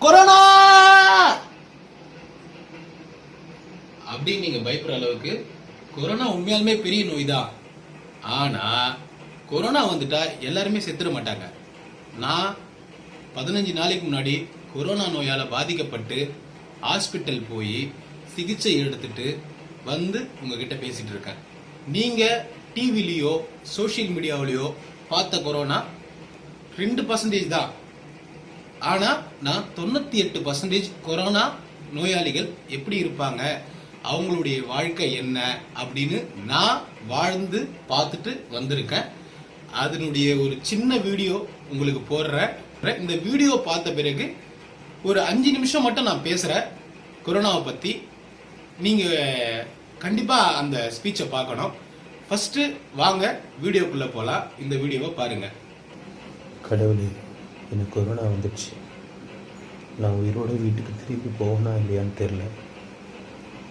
Corona அப்படின்னு நீங்க பயப்படுற அளவுக்கு கொரோனா உண்மையாலுமே பெரிய நோய் தான். ஆனா கொரோனா வந்துட்டா எல்லாருமே செத்துட மாட்டாங்க. நான் 15 நாளைக்கு முன்னாடி கொரோனா நோயால பாதிக்கப்பட்டு ஹாஸ்பிட்டல் போய் சிகிச்சை எடுத்துட்டு வந்து உங்ககிட்ட பேசிட்டு இருக்கேன். நீங்க டிவிலையோ சோசியல் மீடியாவிலையோ பார்த்த கொரோனா 2% தான். ஆனா நான் 98% கொரோனா நோயாளிகள் எப்படி இருப்பாங்க, அவங்களுடைய வாழ்க்கை என்ன அப்படின்னு நான் வாழ்ந்து பார்த்துட்டு வந்திருக்கேன். அதனுடைய ஒரு சின்ன வீடியோ உங்களுக்கு போடுறேன். இந்த வீடியோ பார்த்த பிறகு ஒரு 5 நிமிஷம் மட்டும் நான் பேசுறேன் கொரோனாவை பத்தி. நீங்க கண்டிப்பா அந்த ஸ்பீச்சை பார்க்கணும். ஃபர்ஸ்ட் வாங்க வீடியோக்குள்ள போலாம். இந்த வீடியோவை பாருங்க. கடவுளே, எனக்கு கொரோனா வந்துடுச்சு. நான் உயிரோட வீட்டுக்கு திருப்பி போகணும் இல்லையான்னு தெரில.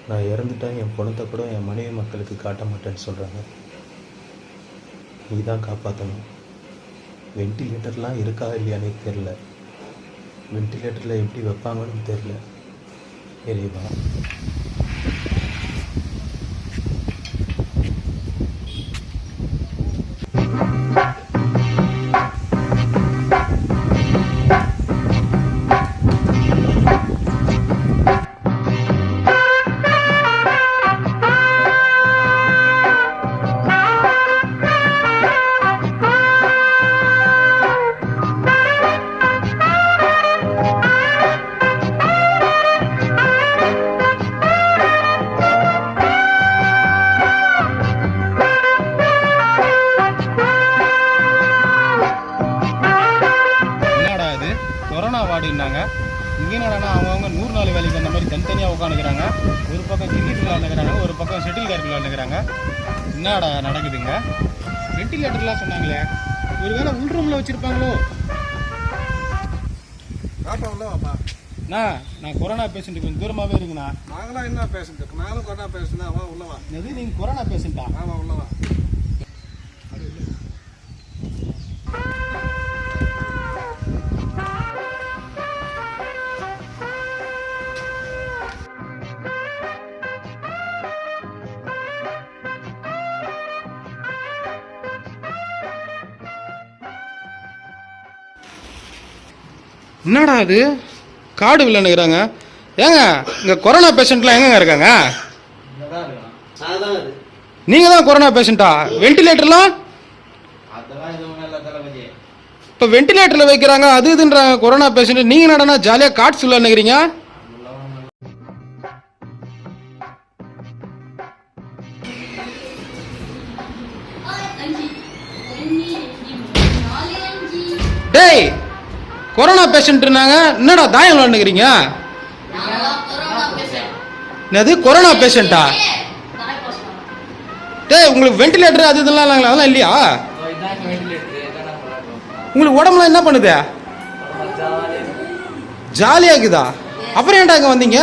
நான் இறந்துட்டா என் பணத்தை கூட என் மனைவி மக்களுக்கு காட்ட மாட்டேன்னு சொல்கிறாங்க. நீ தான் காப்பாற்றணும். வெண்டிலேட்டர்லாம் இருக்கா இல்லையானே தெரில. வெண்டிலேட்டரில் எப்படி வைப்பாங்கன்னு தெரில. இறைவா, கொரோனா வார்டுனாங்க. இங்கே என்னன்னா அவங்கவுங்க 100 நாள் வேலைக்கு அந்த மாதிரி தனித்தனியாக உட்காந்துக்கிறாங்க. ஒரு பக்கம் கிரிக்கெட் விளையாண்டுக்கிறாங்க, ஒரு பக்கம் ஷட்டில் கார்க் விளையாண்டுக்கிறாங்க. என்னடா நடக்குதுங்க? வெண்டிலேட்டர்லாம் சொன்னாங்களே, ஒரு வேளை உள் ரூமில் வச்சுருப்பாங்களோ? நான் கொரோனா பேஷண்ட்டு கொஞ்சம் தூரமாகவே இருக்குண்ணா. நாங்களாம் என்ன பேஷண்ட் இருக்கு? நானும் கொரோனா பேஷண்ட் தான். வா உள்ளவா. எது நீங்கள் கொரோனா பேஷண்ட்டா? ஆமாம் உள்ளவா. என்னடா அது கார்டு விளையாண்டுக்கிறாங்க? ஏங்க இங்கே கொரோனா பேஷண்ட்லாம் எங்கங்க இருக்காங்க? நீங்கள் தான் கொரோனா பேஷண்ட்டா? வெண்டிலேட்டர்லாம் இப்போ வெண்டிலேட்டரில் வைக்கிறாங்க, அது இதுன்றாங்க கொரோனா பேஷண்ட். நீங்கள் என்னடா ஜாலியாக கார்ட்ஸ் விளையாண்டுக்கிறீங்க? டேய், கொரோனா பேஷண்ட்னாங்க, என்னடா தாயம் விளையாண்டுக்கிறீங்க? என்னது கொரோனா பேஷண்ட்டா? டேய், உங்களுக்கு வெண்டிலேட்டர் அது இதெல்லாம் அதெல்லாம் இல்லையா? உங்களுக்கு உடம்புலாம் என்ன பண்ணுது? ஜாலியாக இருக்குதா? அப்புறம் ஏன்டா இங்கே வந்தீங்க?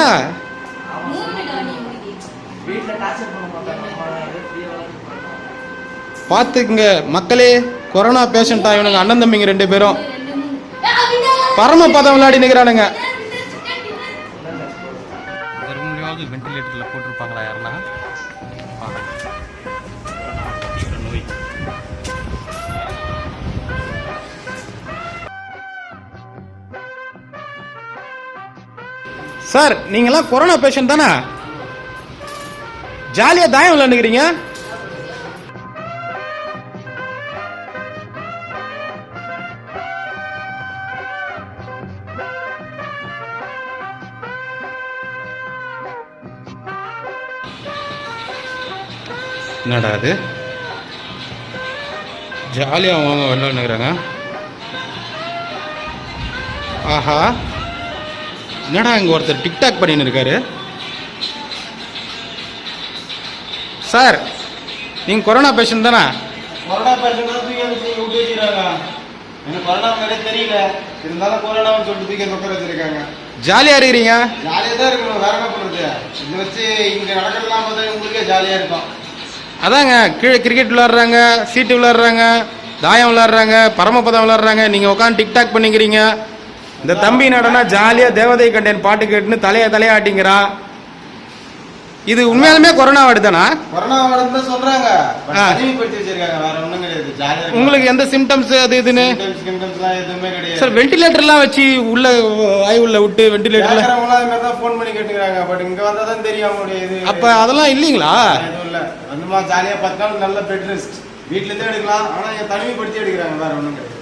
பார்த்துக்குங்க மக்களே, கொரோனா பேஷண்டா இவனுங்க அண்ணன் தம்பிங்க 2 பேரும் பரமபதம் விளையாடி நிற்கிறானுங்க. இந்த ரூம்லயாவது வெண்டிலேட்டரில் போட்டிருப்பாங்களா யாருன்னா? நோய் சார், நீங்களாம் கொரோனா பேஷண்ட் தானே? ஜாலியாக தாயம் விளையாண்டுக்கிறீங்க. என்னடா அது ஜாலியாக அவங்க விளையாண்டுக்கிறாங்க? ஆஹா, என்னடா இங்கே ஒருத்தர் டிக்டாக் பண்ணின்னு இருக்காரு. சார், நீங்கள் கொரோனா பேஷண்ட் தானே? கொரோனா பேஷண்ட் தான் தூக்கி விட்டு வச்சுக்கிறாங்க. எனக்கு கொரோனா மாதிரியே தெரியல, இருந்தாலும் கொரோனான்னு சொல்லிட்டு தூக்கி உட்கார வச்சிருக்காங்க. ஜாலியாக இருக்கிறீங்க? ஜாலியாக தான் இருக்கணும், வேற என்ன பண்ணுறது? இதை வச்சு இங்கே நடக்கிறதுலாம் பார்த்தா உங்களுக்கே ஜாலியாக இருக்கும். அதாங்க, கீழே கிரிக்கெட் விளாட்றாங்க, சீட்டு விளாட்றாங்க, தாயம் விளாட்றாங்க, பரமபதம் விளாட்றாங்க. நீங்கள் உட்காந்து டிக்டாக் பண்ணிக்கிறீங்க. இந்த தம்பி நடனா ஜாலியா தேவதை கண்டேன் பாட்டு கேட்டுன்னு தலையாட்டிங்கிறான். இது உண்மையாலுமே கொரோனா வருதானா? கொரோனா வருதுன்னு சொல்றாங்க, தனிமைப்படுத்தி வச்சிருக்காங்க, வேற ஒண்ணும் கிடையாது. ஜாலியா உங்களுக்கு எந்த சிம்டம்ஸ் அது இதுன்னு சிம்டம்ஸ்லாம் எதுவுமே கிடையாது சார். வென்டிலேட்டர்லாம் வச்சு உள்ள ஆய்வுள்ள விட்டு வென்டிலேட்டர்ல கேக்குறவங்க தான் ஃபோன் பண்ணி கேட்டுக்கிறாங்க. பட் இங்க வந்தா தான் தெரியும் அவங்களுடைய இது. அப்ப அதெல்லாம் இல்லீங்களா? எதுவும் இல்ல. வந்துமா ஜாலியா 10 நாள் நல்ல பெட் ரெஸ்ட் வீட்ல இருந்தே எடுக்கலாம். ஆனா இங்க தனிமைப்படுத்தி எடுக்கிறாங்க, வேற ஒண்ணும் கிடையாது.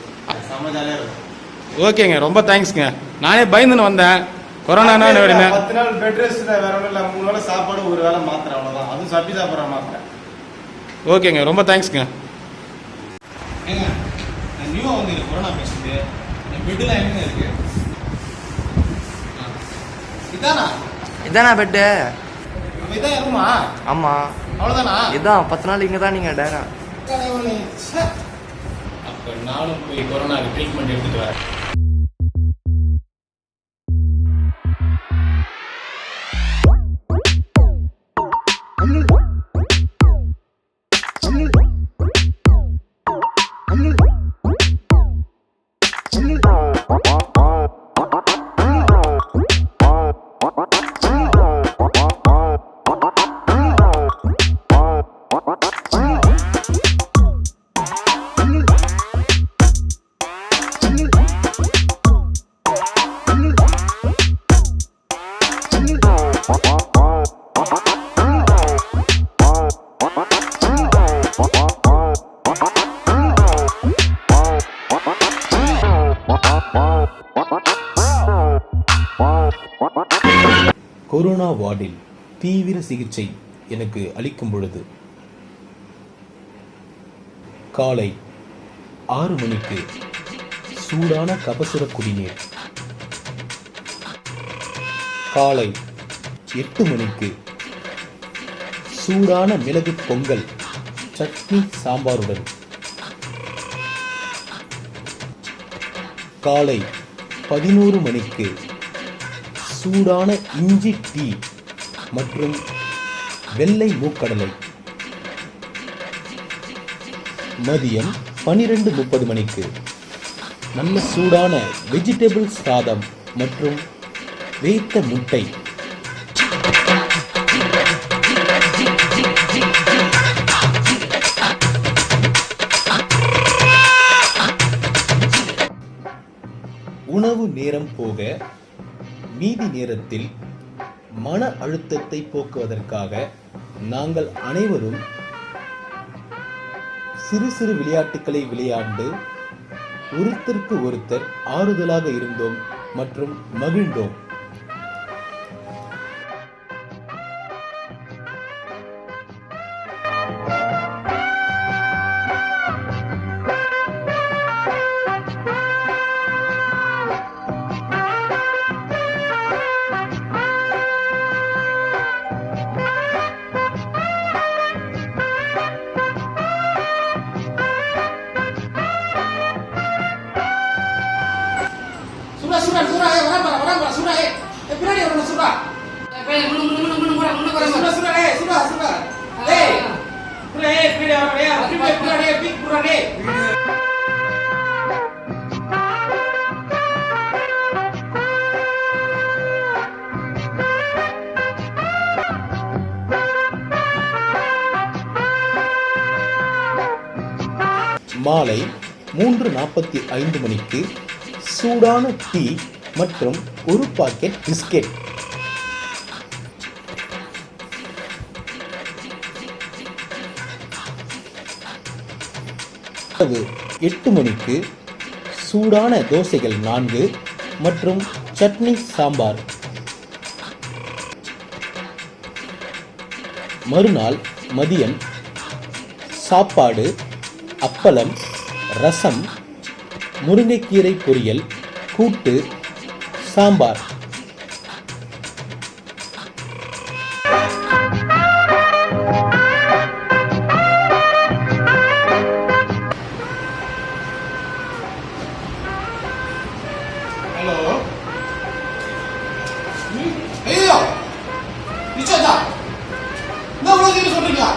செம்ம ஜாலியா இருக்கும். ஓகேங்க, ரொம்ப தேங்க்ஸ்ங்க. நானே பயந்துன்னு வந்தேன். கொரோனா 10 நாள் பெட் ரெஸ்ட், வேற ஒன்றும் இல்லை. 3 வேளை சாப்பாடு, 1 வேளை மாத்திரை, அவ்வளோதான். அதுவும் சப்பி சாப்பிட்ற மாத்திரை. ஓகேங்க, ரொம்ப தேங்க்ஸ்ங்க. ஏங்க, நான் நியூவாக வந்து கொரோனா பேசிட்டு என் பெட்டுலாம் எங்க இருக்கு? இதானா பெட்டு? நம்ம இதான் இருக்குமா? ஆமா, அவ்வளோதானா? இதான் 10 நாள் இங்கே தான் நீங்கள் டேரா. அப்போ நானும் போய் கொரோனாக்கு ட்ரீட்மெண்ட் எடுத்துட்டு வரேன். கொரோனா வார்டில் தீவிர சிகிச்சை எனக்கு அளிக்கும் பொழுது காலை 6 மணிக்கு சூடான கபசுர குடிநீர், காலை 8 மணிக்கு சூடான மிளகு பொங்கல் சட்னி சாம்பாருடன், காலை 11 மணிக்கு சூடான இஞ்சி டீ மற்றும் வெள்ளை மூக்கடலை, மதியம் 12:30 மணிக்கு நல்ல சூடான வெஜிடபிள் சாதம் மற்றும் வேத்த முட்டை. உணவு நேரம் போக மீதி நேரத்தில் மன அழுத்தத்தை போக்குவதற்காக நாங்கள் அனைவரும் சிறு சிறு விளையாட்டுகளை விளையாண்டு ஒருத்தருக்கு ஒருத்தர் ஆறுதலாக இருந்தோம் மற்றும் மகிழ்ந்தோம். மாலை 3:45 மணிக்கு சூடான டீ மற்றும் ஒரு பாக்கெட் பிஸ்கெட். இரவு 8 மணிக்கு சூடான தோசைகள் 4 மற்றும் சட்னி சாம்பார். மறுநாள் மதியம் சாப்பாடு, அப்பளம், ரசம், முருங்கைக்கீரை பொரியல், கூட்டு, சாம்பார். ஹலோ, ஐயோ நிச்சயதா இந்த உலகத்தை சொல்றீங்களா?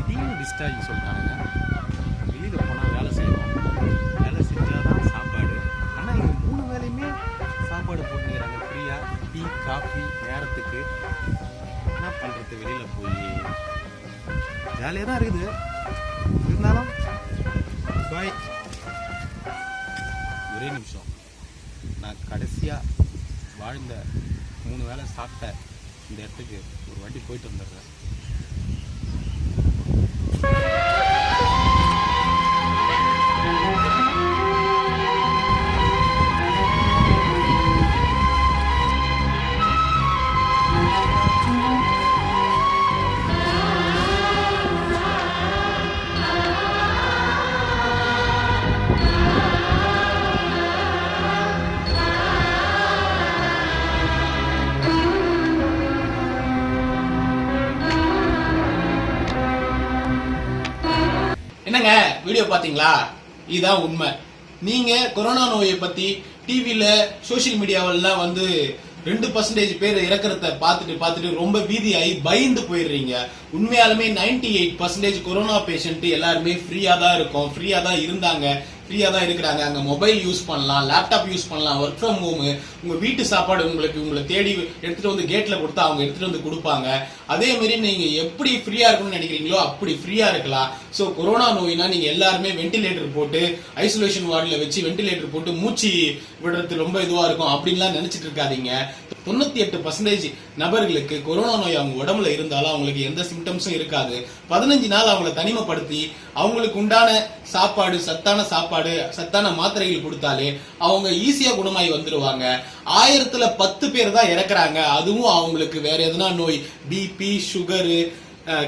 திடீர்னு டிஸ்சார்ஜ் சொல்லிட்டானுங்க. வெளியில் போனால் வேலை செய்யணும், வேலை செஞ்சால் தான் சாப்பாடு. ஆனால் சாப்பாடு போட்டுக்கிறாங்க ஃப்ரீயாக, டீ காஃபி நேரத்துக்கு. என்ன பண்ணுறது, வெளியில் போய் ஜாலியாக தான் இருக்குது. இருந்தாலும் பாய். ஒரே நிமிஷம், நான் கடைசியாக வாழ்ந்த 3 வேளை சாப்பிட்ட இந்த இடத்துக்கு ஒரு வாட்டி போயிட்டு வந்துடுறேன். என்னங்க வீடியோ பாத்தீங்களா? இதுதான் உண்மை. நீங்க கொரோனா நோயை பத்தி டிவில சோசியல் மீடியாவெல்லாம் வந்து 2% பேர் இறக்குறத பார்த்துட்டு ரொம்ப பீதியாகி பயந்து போயிடுறீங்க. உண்மையாலுமே 98% கொரோனா பேஷண்ட் எல்லாருமே ஃப்ரீயா தான் இருக்கும், ஃப்ரீயா தான் இருந்தாங்க, ஃப்ரீயா தான் இருக்கிறாங்க. அங்க மொபைல் யூஸ் பண்ணலாம், லேப்டாப் யூஸ் பண்ணலாம், ஒர்க் ஃப்ரம் ஹோம், உங்க வீட்டு சாப்பாடு உங்களை தேடி எடுத்துட்டு வந்து கேட்ல கொடுத்தா அவங்க எடுத்துட்டு வந்து கொடுப்பாங்க. அதே மாதிரி நீங்க எப்படி ஃப்ரீயா இருக்கணும்னு நினைக்கிறீங்களோ அப்படி ஃப்ரீயா இருக்கலாம். ஸோ கொரோனா நோய்னா நீங்க எல்லாருமே வென்டிலேட்டர் போட்டு ஐசோலேஷன் வார்டில் வச்சு வென்டிலேட்டர் போட்டு மூச்சு விடுறது ரொம்ப இதுவா இருக்கும் அப்படின்லாம் நினைச்சிட்டு இருக்காதீங்க. 98% நபர்களுக்கு கொரோனா நோய் அவங்க உடம்புல இருந்தாலும் அவங்களுக்கு எந்த சிம்டம்ஸும் இருக்காது. 15 நாள் அவங்களை தனிமைப்படுத்தி அவங்களுக்கு உண்டான சாப்பாடு, சத்தான மாத்திரைகள் கொடுத்தாலே அவங்க ஈஸியா குணமாயி வந்துருவாங்க. 1000ல் 10 பேர் தான் இறக்குறாங்க. அதுவும் அவங்களுக்கு வேற எதனா நோய், பிபி, சுகரு,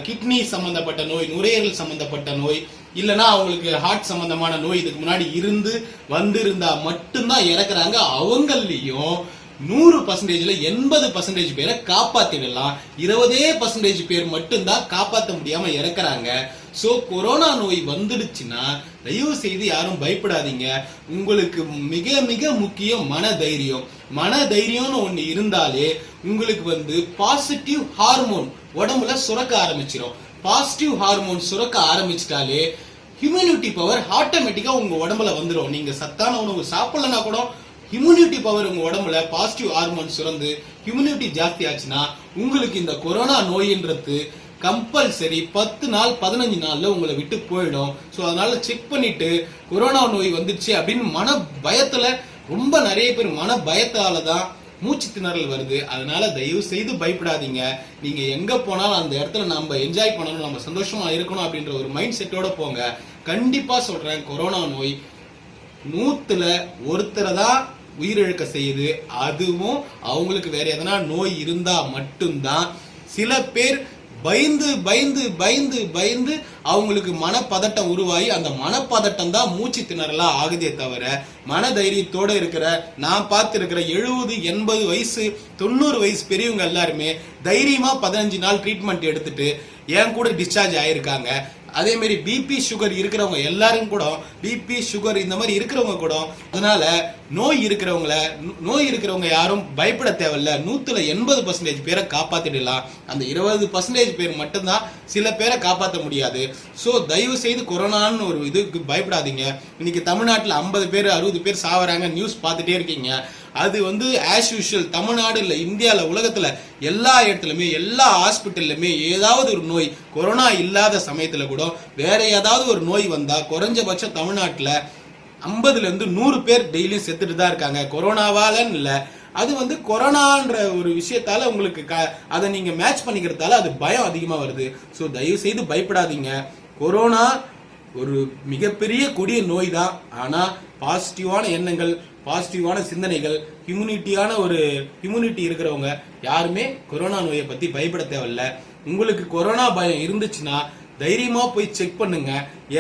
கிட்னி சம்பந்தப்பட்ட நோய், நுரையீரல் சம்பந்தப்பட்ட நோய், இல்லைன்னா அவங்களுக்கு ஹார்ட் சம்பந்தமான நோய் இதுக்கு முன்னாடி வந்திருந்தா மட்டும்தான் இறக்குறாங்க. அவங்களையும் 100%ல 80% பேரை காப்பாத்திடலாம். 20% பேர் மட்டும்தான் காப்பாற்ற முடியாம இறக்குறாங்க. சோ கொரோனா நோய் வந்துடுச்சுன்னா தயவு செய்து யாரும் பயப்படாதீங்க. உங்களுக்கு மிக மிக முக்கியம் மனதைரியம். மனதைரியம்னு ஒண்ணு இருந்தாலே உங்களுக்கு வந்து பாசிட்டிவ் ஹார்மோன் உடம்புல சுரக்க ஆரம்பிச்சிடும். பாசிட்டிவ் ஹார்மோன் சுரக்க ஆரம்பிச்சிட்டாலே இம்யூனிட்டி பவர் ஆட்டோமேட்டிக்கா உங்க உடம்புல வந்துடும். நீங்க சத்தான உணவு சாப்பிடலன்னா கூட இம்யூனிட்டி பவர் உங்க உடம்புல பாசிட்டிவ் ஹார்மோன் சுரந்து இம்யூனிட்டி ஜாஸ்தி ஆச்சுன்னா உங்களுக்கு இந்த கொரோனா நோயின்றது கம்பல்சரி 10 நாள் 15 நாள்ல உங்களை விட்டு போயிடும். ஸோ அதனால செக் பண்ணிட்டு கொரோனா நோய் வந்துச்சு அப்படின்னு மன பயத்துல ரொம்ப நிறைய பேர் மன பயத்தால தான் மூச்சு திணறல் வருது. அதனால தயவு செய்து பயப்படாதீங்க. நீங்க எங்க போனாலும் அந்த இடத்துல நம்ம என்ஜாய் பண்ணணும், நம்ம சந்தோஷமா இருக்கணும் அப்படின்ற ஒரு மைண்ட் செட்டோட போங்க. கண்டிப்பா சொல்றேன், கொரோனா நோய் 100ல் 1 தான் உயிரிழக்க செய்யுது. அதுவும் அவங்களுக்கு வேற எதனா நோய் இருந்தா மட்டும்தான். சில பேர் பயந்து பயந்து பயந்து பயந்து அவங்களுக்கு மனப்பதட்டம் உருவாகி அந்த மனப்பதட்டம் தான் மூச்சு திணறலா ஆகுதே தவிர மனதைரியத்தோட இருக்கிற நான் பார்த்திருக்கிற 70, 80 வயசு 90 வயசு பெரியவங்க எல்லாருமே தைரியமா 15 நாள் ட்ரீட்மெண்ட் எடுத்துட்டு என் கூட டிஸ்சார்ஜ் ஆயிருக்காங்க. அதே மாதிரி பிபி சுகர் இருக்கிறவங்க எல்லாரும் கூட, பிபி சுகர் இந்த மாதிரி இருக்கிறவங்க கூட, அதனால நோய் இருக்கிறவங்க யாரும் பயப்பட தேவையில்ல. 100ல் 80% பேரை காப்பாத்திடலாம். அந்த 20% பேர் மட்டும்தான் சில பேரை காப்பாற்ற முடியாது. ஸோ தயவு செய்து கொரோனான்னு ஒரு இதுக்கு பயப்படாதீங்க. இன்னைக்கு தமிழ்நாட்டில் 50 பேர் 60 பேர் சாவறாங்க, நியூஸ் பார்த்துட்டே இருக்கீங்க. அது வந்து ஆஸ் யூஷுவல் தமிழ்நாடு இல்லை, இந்தியாவில், உலகத்தில் எல்லா இடத்துலையுமே எல்லா ஹாஸ்பிட்டல்லையுமே ஏதாவது ஒரு நோய், கொரோனா இல்லாத சமயத்தில் கூட வேற ஏதாவது ஒரு நோய் வந்தால் குறைஞ்சபட்சம் தமிழ்நாட்டில் 50லேருந்து 100 பேர் டெய்லியும் செத்துட்டு தான் இருக்காங்க. கொரோனாவாலன்னு இல்லை, அது வந்து கொரோனான்ற ஒரு விஷயத்தால உங்களுக்கு அதை நீங்கள் மேட்ச் பண்ணிக்கிறதால அது பயம் அதிகமாக வருது. ஸோ தயவு செய்து பயப்படாதீங்க. கொரோனா ஒரு மிகப்பெரிய கொடிய நோய் தான். ஆனால் பாசிட்டிவான எண்ணங்கள், பாசிட்டிவான சிந்தனைகள், இம்யூனிட்டி இருக்கிறவங்க யாருமே கொரோனா நோயை பற்றி பயப்பட தேவையில்ல. உங்களுக்கு கொரோனா பயம் இருந்துச்சுன்னா தைரியமா போய் செக் பண்ணுங்க.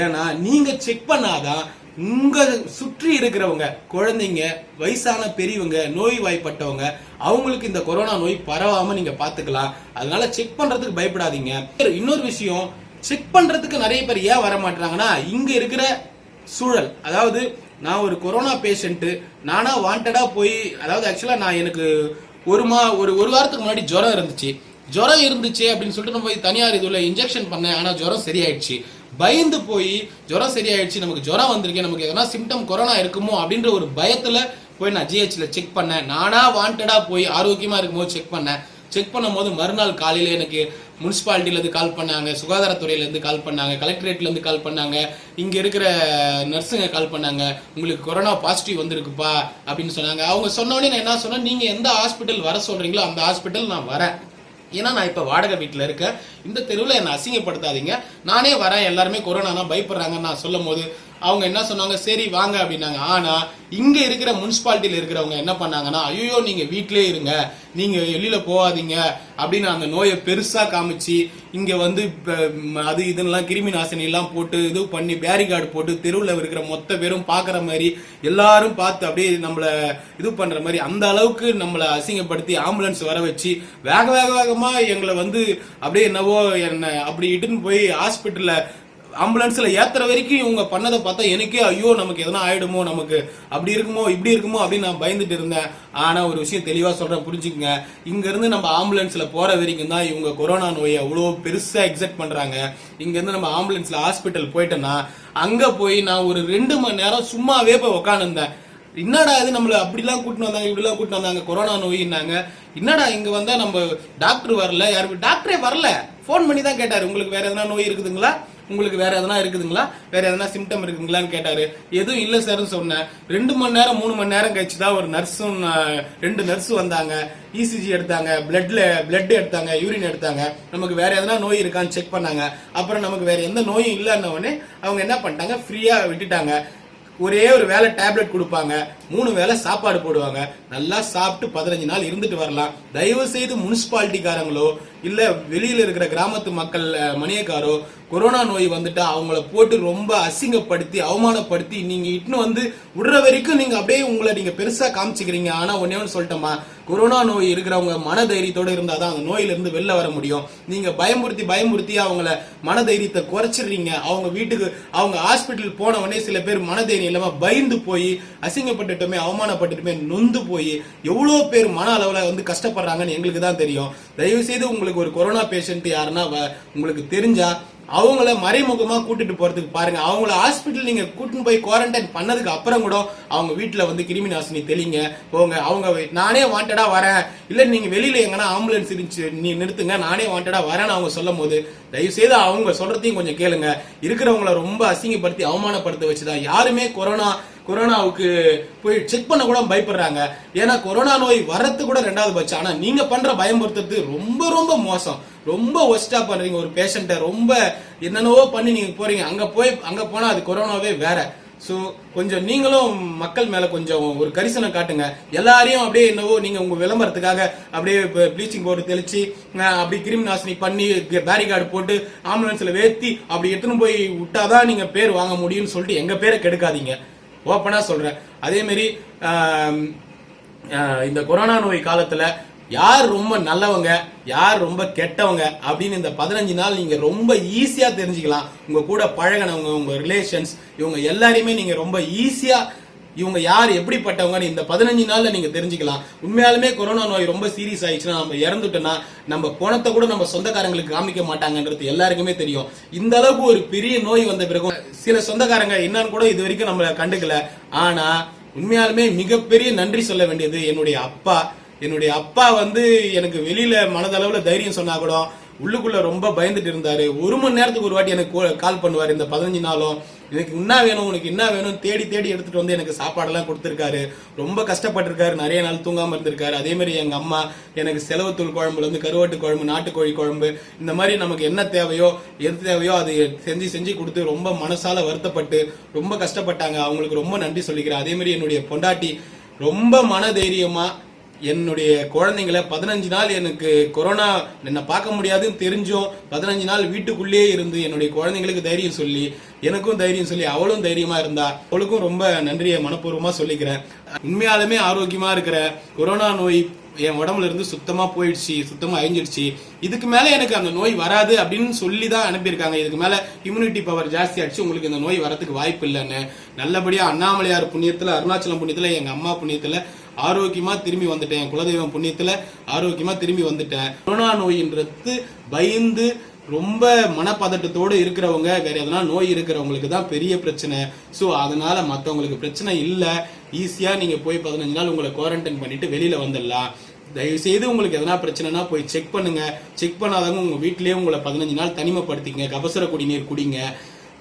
ஏன்னா நீங்க செக் பண்ணாதான் உங்க சுற்றி இருக்கிறவங்க, குழந்தைங்க, வயசான பெரியவங்க, நோய் வாய்ப்பட்டவங்க, அவங்களுக்கு இந்த கொரோனா நோய் பரவாம நீங்க பாத்துக்கலாம். அதனால செக் பண்றதுக்கு பயப்படாதீங்க. இன்னொரு விஷயம், செக் பண்றதுக்கு நிறைய பேர் ஏன் வர மாட்டாங்கன்னா இங்க இருக்கிற சூழல். அதாவது நான் ஒரு கொரோனா பேஷண்ட், நானா வாண்டடா போய், அதாவது ஆக்சுவலா நான் எனக்கு ஒரு வாரத்துக்கு முன்னாடி ஜுரம் இருந்துச்சு அப்படின்னு சொல்லிட்டு நம்ம போய் தனியார் இதுல இன்ஜெக்ஷன் பண்ணேன். ஆனா ஜுரம் சரியாயிடுச்சு. பயந்து போய் ஜுரம் சரியாயிடுச்சு, நமக்கு ஜுரம் வந்திருக்கேன், நமக்கு எதனா சிம்டம் கொரோனா இருக்குமோ அப்படின்ற ஒரு பயத்துல போய் நான் ஜிஹெச்ல செக் பண்ணேன். நானா வாண்டடா போய் ஆரோக்கியமா இருக்கும்போது செக் பண்ணேன். செக் பண்ணும்போது மறுநாள் காலையில எனக்கு முனிசிபாலிட்டியிலேருந்து கால் பண்ணாங்க, சுகாதாரத்துறையிலேருந்து கால் பண்ணாங்க, கலெக்டரேட்லேருந்து கால் பண்ணாங்க, இங்கே இருக்கிற நர்ஸுங்க கால் பண்ணாங்க, உங்களுக்கு கொரோனா பாசிட்டிவ் வந்திருக்குப்பா அப்படின்னு சொன்னாங்க. அவங்க சொன்னோடனே நான் என்ன சொன்னேன், நீங்கள் எந்த ஹாஸ்பிட்டல் வர சொல்கிறீங்களோ அந்த ஹாஸ்பிட்டல் நான் வரேன். ஏன்னா நான் இப்போ வாடகை வீட்டில் இருக்கேன், இந்த தெருவில் என்னை அசிங்கப்படுத்தாதீங்க, நானே வரேன், எல்லாருமே கொரோனா பயப்படுறாங்கன்னு நான் சொல்லும் போது அவங்க என்ன சொன்னாங்க, சரி வாங்க அப்படின்னாங்க. ஆனால் இங்கே இருக்கிற முனிசிபாலிட்டியில் இருக்கிறவங்க என்ன பண்ணாங்கன்னா, ஐயோ நீங்கள் வீட்டிலே இருங்க, நீங்கள் வெளியில் போகாதீங்க அப்படின்னு அந்த நோயை பெருசாக காமிச்சு இங்கே வந்து அது இதெல்லாம் கிருமி நாசினிலாம் போட்டு இது பண்ணி பேரிகார்டு போட்டு தெருவில் இருக்கிற மொத்த பேரும் பார்க்குற மாதிரி எல்லாரும் பார்த்து அப்படியே நம்மளை இது பண்ணுற மாதிரி அந்த அளவுக்கு நம்மளை அசிங்கப்படுத்தி ஆம்புலன்ஸ் வர வச்சு வேகமாக எங்களை வந்து அப்படியே என்னவோ என்ன அப்படி இட்டுன்னு போய் ஹாஸ்பிட்டலில் ஆம்புலன்ஸ்ல ஏத்துற வரைக்கும் இவங்க பண்ணதை பார்த்தா எனக்கே ஐயோ நமக்கு எதனா ஆயிடுமோ, நமக்கு அப்படி இருக்குமோ இப்படி இருக்குமோ அப்படின்னு நான் பயந்துட்டு இருந்தேன். ஆனா ஒரு விஷயம் தெளிவா சொல்றேன், புரிஞ்சுக்கங்க. இங்க இருந்து நம்ம ஆம்புலன்ஸ்ல போற வரைக்கும் தான் இவங்க கொரோனா நோயை அவ்வளோ பெருசா எக்ஸெக்ட் பண்றாங்க. இங்க இருந்து நம்ம ஆம்புலன்ஸ்ல ஹாஸ்பிட்டல் போயிட்டோம்னா அங்க போய் நான் ஒரு 2 மணி நேரம் சும்மாவே போய் உட்காந்துருந்தேன். என்னடா இது நம்மள அப்படிலாம் கூட்டிட்டு வந்தாங்க, இப்படிலாம் கூட்டிட்டு வந்தாங்க, கொரோனா நோயின்னாங்க. என்னடா இங்க வந்தா நம்ம டாக்டர் வரல, யாருக்கு டாக்டரே வரல, ஃபோன் பண்ணி தான் கேட்டாரு, உங்களுக்கு வேற எதனா நோய் இருக்குதுங்களா, உங்களுக்கு வேற எதனா இருக்குதுங்களா, வேற எதனா சிம்டம் இருக்குங்களான்னு கேட்டாரு. எதுவும் இல்லை சார்னு சொன்னேன். 2 மணி நேரம் 3 மணி நேரம் கழிச்சு தான் ஒரு நர்ஸும் 2 நர்ஸும் வந்தாங்க, இசிஜி எடுத்தாங்க, பிளட் எடுத்தாங்க, யூரின் எடுத்தாங்க, நமக்கு வேற எதனா நோய் இருக்கான்னு செக் பண்ணாங்க. அப்புறம் நமக்கு வேற எந்த நோயும் இல்லைன்ன உடனே அவங்க என்ன பண்ணிட்டாங்க, ஃப்ரீயா விட்டுட்டாங்க. ஒரே ஒரு வேளை டேப்லெட் கொடுப்பாங்க, 3 வேளை சாப்பாடு போடுவாங்க, நல்லா சாப்பிட்டு 15 நாள் இருந்துட்டு வரலாம். தயவு செய்து முனிசிபாலிட்டிக்காரங்களோ இல்ல வெளியில இருக்கிற கிராமத்து மக்கள் மணியக்காரோ கொரோனா நோய் வந்துட்டா அவங்கள போட்டு ரொம்ப அசிங்கப்படுத்தி அவமானப்படுத்தி நீங்க இட்டுன்னு வந்து விடுற வரைக்கும் நீங்க அப்படியே உங்களை நீங்க பெருசா காமிச்சுக்கிறீங்க. ஆனா ஒன்னே ஒன்று சொல்லிட்டோமா, கொரோனா நோய் இருக்கிறவங்க மனதைரியத்தோட இருந்தாதான் அந்த நோயிலிருந்து வெளில வர முடியும். நீங்க பயமுறுத்தி அவங்கள மனதைரியத்தை குறைச்சிடுறீங்க. அவங்க வீட்டுக்கு அவங்க ஹாஸ்பிட்டல் போன உடனே சில பேர் மனதைரியம் இல்லாம பயந்து போய் அசிங்கப்பட்டுட்டுமே அவமானப்பட்டுட்டுமே நொந்து போய் எவ்வளோ பேர் மன அளவுல வந்து கஷ்டப்படுறாங்கன்னு எங்களுக்கு தான் தெரியும். தயவு செய்து உங்களுக்கு ஒரு கொரோனா பேஷண்ட் யாருன்னா உங்களுக்கு தெரிஞ்சா அவங்கள மறைமுகமா கூட்டிட்டு போறதுக்கு பாருங்க. அவங்கள ஹாஸ்பிட்டல் நீங்க கூட்டிட்டு போய் குவாரண்டைன் பண்ணதுக்கு அப்புறம் கூட அவங்க வீட்டுல வந்து கிருமி நாசினி தெளிங்க போங்க. அவங்க நானே வாண்டடா வரேன், இல்ல நீங்க வெளியில எங்கன்னா ஆம்புலன்ஸ் இருந்துச்சு நீ நிறுத்துங்க, நானே வாண்டடா வரேன்னு அவங்க சொல்லும் போது தயவு செய்து அவங்க சொல்றதையும் கொஞ்சம் கேளுங்க. இருக்கிறவங்கள ரொம்ப அசிங்கப்படுத்தி அவமானப்படுத்த வச்சுதான் யாருமே கொரோனாவுக்கு போய் செக் பண்ண கூட பயப்படுறாங்க. ஏன்னா கொரோனா நோய் வர்றது கூட 2வது பட்சம். ஆனா நீங்க பண்ற பயமுறுத்துறது ரொம்ப ரொம்ப மோசம், ரொம்ப ஒஸ்டா பண்றீங்க. ஒரு பேஷண்ட்டை ரொம்ப என்னென்னவோ பண்ணி நீங்க போறீங்க, அங்க போனா அது கொரோனாவே வேற. ஸோ கொஞ்சம் நீங்களும் மக்கள் மேல கொஞ்சம் ஒரு கரிசனம் காட்டுங்க. எல்லாரையும் அப்படியே என்னவோ நீங்க உங்க விளம்பரத்துக்காக அப்படியே ப்ளீச்சிங் பவுடர் தெளிச்சு அப்படி கிருமி நாசினி பண்ணி பேரிகார்டு போட்டு ஆம்புலன்ஸ்ல வேத்தி அப்படி எடுத்துன்னு போய் விட்டாதான் நீங்க பேர் வாங்க முடியும்னு சொல்லிட்டு எங்க பேரை கெடுக்காதீங்க, ஓப்பனா சொல்றேன். அதே மாதிரி இந்த கொரோனா நோய் காலத்துல யார் ரொம்ப நல்லவங்க யார் ரொம்ப கெட்டவங்க அப்படின்னு இந்த 15 நாள் நீங்க ரொம்ப ஈஸியா தெரிஞ்சுக்கலாம். உங்க கூட பழகினவங்க, உங்க ரிலேஷன்ஸ், இவங்க எல்லாரையுமே நீங்க ரொம்ப ஈஸியா இவங்க யார் எப்படிப்பட்டவங்கன்னு இந்த 15 நாள்ல நீங்க தெரிஞ்சுக்கலாம். உண்மையாலுமே கொரோனா நோய் ரொம்ப சீரியஸ் ஆயிடுச்சுன்னா, நம்ம இறந்துட்டோம்னா நம்ம பணத்தை கூட நம்ம சொந்தக்காரங்களுக்கு காமிக்க மாட்டாங்கன்றது எல்லாருக்குமே தெரியும். இந்த அளவுக்கு ஒரு பெரிய நோய் வந்த பிறகு சில சொந்தக்காரங்க என்னன்னு கூட இது வரைக்கும் நம்மள கண்டுக்கல. ஆனா உண்மையாலுமே மிகப்பெரிய நன்றி சொல்ல வேண்டியது என்னுடைய அப்பா வந்து எனக்கு வெளியில மனதளவுல தைரியம் சொன்னா கூட உள்ளுக்குள்ள ரொம்ப பயந்துட்டு இருந்தாரு. 1 மணி நேரத்துக்கு ஒரு வாட்டி எனக்கு கால் பண்ணுவார். இந்த 15 நாளும் எனக்கு என்ன வேணும் உனக்கு என்ன வேணும் தேடி எடுத்துட்டு வந்து எனக்கு சாப்பாடெல்லாம் கொடுத்துருக்காரு. ரொம்ப கஷ்டப்பட்டிருக்காரு, நிறைய நாள் தூங்காம இருந்திருக்காரு. அதே மாதிரி எங்க அம்மா எனக்கு செலவுத்தூள் குழம்புல இருந்து கருவாட்டு குழம்பு, நாட்டுக்கோழி குழம்பு, இந்த மாதிரி நமக்கு என்ன தேவையோ எது தேவையோ அதை செஞ்சு கொடுத்து ரொம்ப மனசால வருத்தப்பட்டு ரொம்ப கஷ்டப்பட்டாங்க. அவங்களுக்கு ரொம்ப நன்றி சொல்லிக்கிறேன். அதே மாதிரி என்னுடைய பொண்டாட்டி ரொம்ப மனதைரியமா என்னுடைய குழந்தைங்களை 15 நாள் எனக்கு கொரோனா என்னை பார்க்க முடியாதுன்னு தெரிஞ்சும் 15 நாள் வீட்டுக்குள்ளேயே இருந்து என்னுடைய குழந்தைங்களுக்கு தைரியம் சொல்லி எனக்கும் தைரியம் சொல்லி அவளும் தைரியமா இருந்தா. அவளுக்கும் ரொம்ப நன்றியை மனப்பூர்வமா சொல்லிக்கிறேன். உண்மையாலுமே ஆரோக்கியமா இருக்கிற கொரோனா நோய் என் உடம்புல இருந்து சுத்தமா போயிடுச்சு, சுத்தமா அழிஞ்சிடுச்சு. இதுக்கு மேல எனக்கு அந்த நோய் வராது அப்படின்னு சொல்லி தான் அனுப்பியிருக்காங்க. இதுக்கு மேல இம்யூனிட்டி பவர் ஜாஸ்தி ஆயிடுச்சு, உங்களுக்கு இந்த நோய் வரதுக்கு வாய்ப்பு இல்லைன்னு. நல்லபடியா அண்ணாமலையார் புண்ணியத்துல, அருணாச்சலம் புண்ணியத்துல, எங்க அம்மா புண்ணியத்துல ஆரோக்கியமா திரும்பி வந்துட்டேன். குலதெய்வம் புண்ணியத்துல ஆரோக்கியமா திரும்பி வந்துட்டேன். கொரோனா நோயின்றது பயந்து ரொம்ப மனப்பதட்டத்தோடு இருக்கிறவங்க, வேற எதனா நோய் இருக்கிறவங்களுக்கு தான் பெரிய பிரச்சனை. ஸோ அதனால மற்றவங்களுக்கு பிரச்சனை இல்லை. ஈஸியாக நீங்கள் போய் 15 நாள் உங்களை குவாரண்டைன் பண்ணிட்டு வெளியில வந்துடலாம். தயவுசெய்து உங்களுக்கு எதனா பிரச்சனைனா போய் செக் பண்ணுங்க. செக் பண்ணாதவங்க உங்க வீட்டிலேயே உங்களை 15 நாள் தனிமைப்படுத்திங்க. கபசுர குடிநீர் குடிங்க,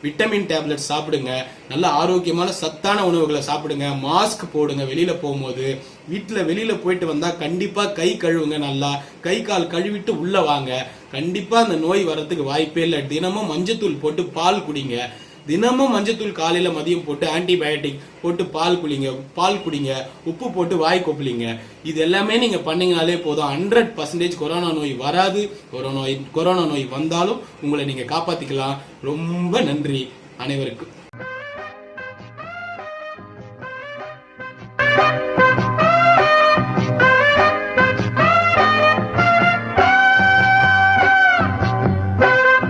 விட்டமின் டேப்லெட் சாப்பிடுங்க, நல்ல ஆரோக்கியமான சத்தான உணவுகளை சாப்பிடுங்க, மாஸ்க் போடுங்க வெளியில போகும்போது. வெளியில போயிட்டு வந்தா கண்டிப்பா கை கழுவுங்க, நல்லா கை கால் கழுவிட்டு உள்ள வாங்க. கண்டிப்பா அந்த நோய் வரதுக்கு வாய்ப்பே இல்லை. தினமும் மஞ்சத்தூள் போட்டு பால் குடிங்க. தினமும் மஞ்சத்தூள் காலையில மதியம் போட்டு ஆன்டிபயோட்டிக் போட்டு பால் குடிங்க, உப்பு போட்டு வாய் கொப்பளிங்க. இது எல்லாமே நீங்க பண்ணீங்கனாலே போதும். 100% கொரோனா நோய் வராது. கொரோனா நோய் வந்தாலும் உங்களை நீங்க காப்பாத்திக்கலாம். ரொம்ப நன்றி அனைவருக்கும்.